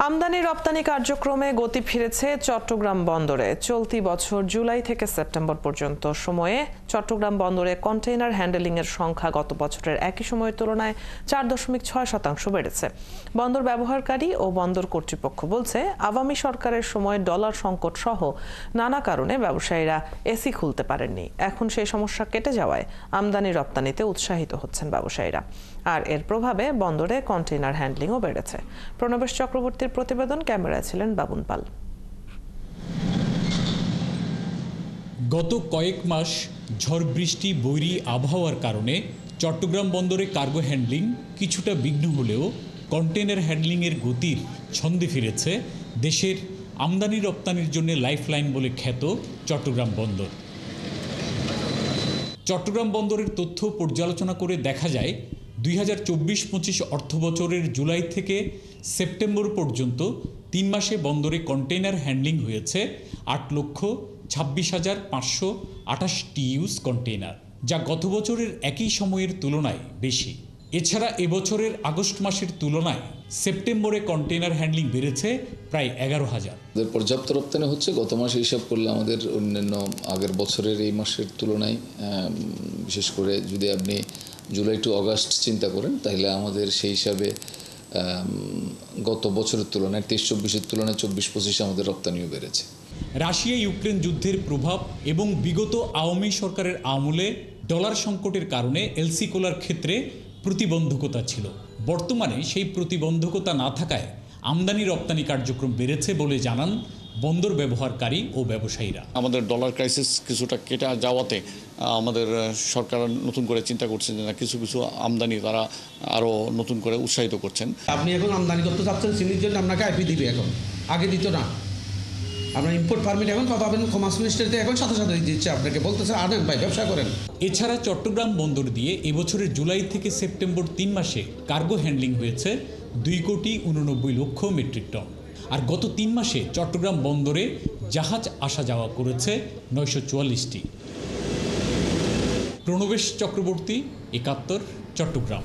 আমদানি রপ্তানি কার্যক্রমে গতি ফিরেছে চট্টগ্রাম বন্দরে। চলতি বছর জুলাই থেকে সেপ্টেম্বর পর্যন্ত সময়ে চট্টগ্রাম বন্দরে কন্টেইনার হ্যান্ডেলিং এর সংখ্যা গত বছরের একই সময়ের তুলনায় 4.6% বেড়েছে। বন্দর ব্যবহারকারী ও বন্দর কর্তৃপক্ষ বলছে, আওয়ামী সরকারের সময় ডলার সংকট সহ নানা কারণে ব্যবসায়ীরা এসি খুলতে পারেননি। এখন সেই সমস্যা কেটে যাওয়ায় আমদানি রপ্তানিতে উৎসাহিত হচ্ছেন ব্যবসায়ীরা। আর এর প্রভাবে বন্দরে কন্টেইনার হ্যান্ডলিংও বেড়েছে। প্রণবেশ চক্রবর্তীর প্রতিবেদন, ক্যামেরায় ছিলেন বাবুন পাল। গত কয়েক মাস ঝড় বৃষ্টি বৈরী আবহাওয়ার কারণে চট্টগ্রাম বন্দরে কার্গো হ্যান্ডলিং কিছুটা বিঘ্ন হলেও কন্টেইনার হ্যান্ডলিংয়ের গতির ছন্দে ফিরেছে দেশের আমদানি রপ্তানির জন্য লাইফলাইন বলে খ্যাত চট্টগ্রাম বন্দর। চট্টগ্রাম বন্দরের তথ্য পর্যালোচনা করে দেখা যায় 2024-25 অর্থবছরের জুলাই থেকে সেপ্টেম্বর পর্যন্ত 3 মাসে বন্দরে কন্টেইনার হ্যান্ডলিং হয়েছে 8,26,528 টিইউস কন্টেইনার, যা গত বছরের একই সময়ের তুলনায় বেশি। এছাড়া এবছরের আগস্ট মাসের তুলনায় সেপ্টেম্বরে কন্টেইনার হ্যান্ডলিং বেড়েছে প্রায় 11,000। পর্যাপ্ত রপ্তানি হচ্ছে। গত মাসে হিসাব করলে আমাদের অন্যান্য আগের বছরের এই মাসের তুলনায়, বিশেষ করে যদি আপনি জুলাই টু অগাস্ট চিন্তা করেন, তাহলে আমাদের সেই হিসাবে গত বছরের তুলনায় 23-24-এর তুলনায় 24-25 আমাদের রপ্তানিও বেড়েছে। রাশিয়া ইউক্রেন যুদ্ধের প্রভাব এবং বিগত আওয়ামী সরকারের আমলে ডলার সংকটের কারণে এলসি খোলার ক্ষেত্রে প্রতিবন্ধকতা ছিল। বর্তমানে সেই প্রতিবন্ধকতা না থাকায় আমদানি রপ্তানি কার্যক্রম বেড়েছে বলে জানান বন্দর ব্যবহারকারী ও ব্যবসায়ীরা। আমাদের ডলার ক্রাইসিস কিছুটা কেটে যাওয়াতে আমাদের সরকার নতুন করে চিন্তা করছেন যে না, কিছু কিছু আমদানি তারা আরও নতুন করে উৎসাহিত করছেন। আপনি এখন আমদানি করতে চাচ্ছেন, চিনির জন্য আপনাকে আইপি দিবে, এখন আগে দিত না। আপনার ইম্পোর্ট পারমিট এখন পাবেন কমার্স মিনিস্ট্রিতে, এখন সাথে সাথে দিচ্ছে আপনাকে, বলতেছে আনেন ভাই, ব্যবসা করেন। এছাড়া চট্টগ্রাম বন্দর দিয়ে এবছরের জুলাই থেকে সেপ্টেম্বর 3 মাসে কার্গো হ্যান্ডলিং হয়েছে 2,89,00,000 মেট্রিক টন। আর গত 3 মাসে চট্টগ্রাম বন্দরে জাহাজ আসা যাওয়া করেছে 944টি। প্রণবেশ চক্রবর্তী, 71, চট্টগ্রাম।